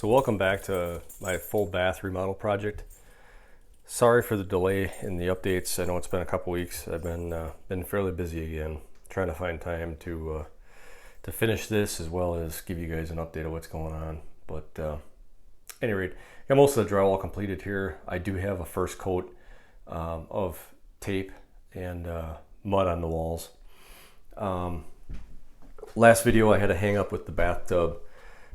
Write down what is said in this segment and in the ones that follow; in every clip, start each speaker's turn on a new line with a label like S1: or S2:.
S1: So welcome back to my full bath remodel project. Sorry for the delay in the updates. I know it's been a couple weeks. I've been fairly busy again, trying to find time to finish this as well as give you guys an update of what's going on. But at any rate, got most of the drywall completed here. I do have a first coat of tape and mud on the walls. Last video I had to hang up with the bathtub.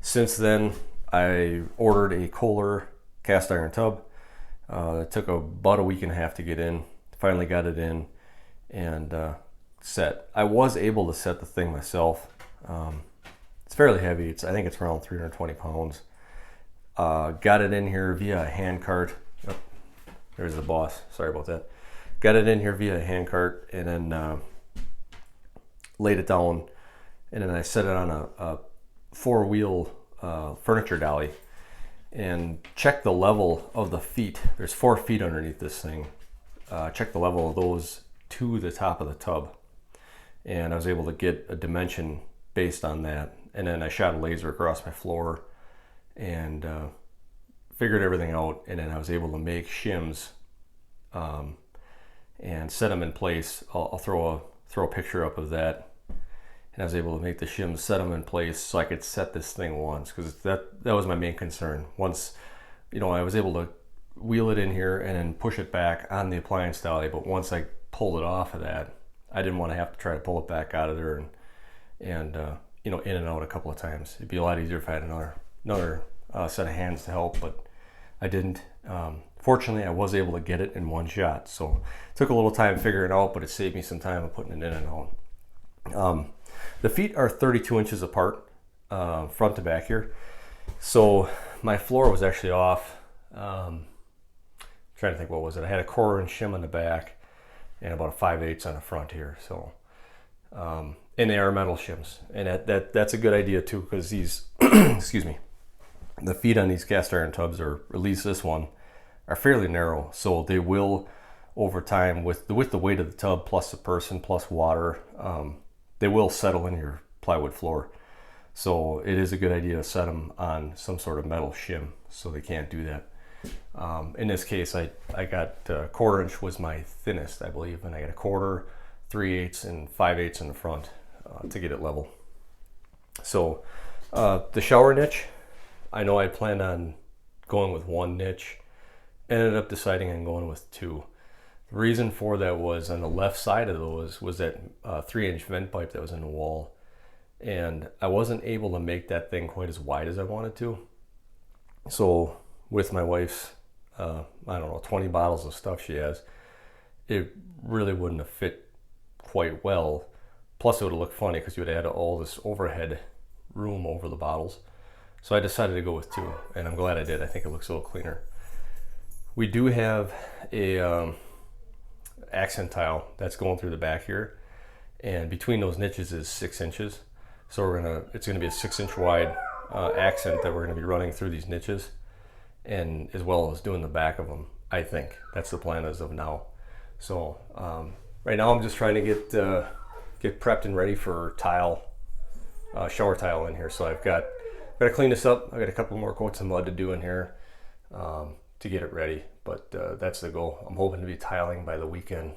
S1: Since then, I ordered a Kohler cast iron tub. It took about a week and a half to get in. Finally got it in and set. I was able to set the thing myself. It's fairly heavy. I think it's around 320 pounds. Got it in here via a hand cart. Oh, there's the boss. Sorry about that. Got it in here via a hand cart and then laid it down. And then I set it on a four-wheel furniture dolly and check the level of the feet. There's 4 feet underneath this thing. Check the level of those to the top of the tub, and I was able to get a dimension based on that. And then I shot a laser across my floor and figured everything out, and then I was able to make shims and set them in place. I'll throw a picture up of that. And I was able to make the shims, set them in place so I could set this thing once, because that was my main concern. Once, I was able to wheel it in here and then push it back on the appliance dolly, but once I pulled it off of that, I didn't want to have to try to pull it back out of there and in and out a couple of times. It'd be a lot easier if I had another set of hands to help, but I didn't. Fortunately, I was able to get it in one shot, so it took a little time figuring it out, but it saved me some time of putting it in and out. The feet are 32 inches apart, front to back here. So my floor was actually off. Trying to think, what was it? I had a 1/4 inch shim on the back and about a 5/8 on the front here. So, and they are metal shims, and that's a good idea too, because these, excuse me, the feet on these cast iron tubs, or at least this one, are fairly narrow. So they will, over time, with the weight of the tub plus the person plus water, they will settle in your plywood floor. So it is a good idea to set them on some sort of metal shim so they can't do that. In this case, I got 1/4 inch was my thinnest, I believe, and I got a 1/4, 3/8, and 5/8 in the front to get it level. So the shower niche, I know I planned on going with 1 niche, ended up deciding on going with 2. The reason for that was on the left side of those was that 3-inch vent pipe that was in the wall, and I wasn't able to make that thing quite as wide as I wanted to. So with my wife's 20 bottles of stuff she has, it really wouldn't have fit quite well. Plus it would have looked funny because you would add all this overhead room over the bottles. So I decided to go with 2, and I'm glad I did. I think it looks a little cleaner. We do have a accent tile that's going through the back here, and between those niches is 6 inches. So it's gonna be a 6-inch wide accent that we're gonna be running through these niches, and as well as doing the back of them. I think that's the plan as of now. So right now I'm just trying to get prepped and ready for shower tile in here. So I've got to clean this up. I got a couple more coats of mud to do in here to get it ready, but that's the goal. I'm hoping to be tiling by the weekend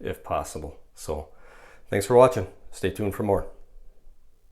S1: if possible. So thanks for watching. Stay tuned for more.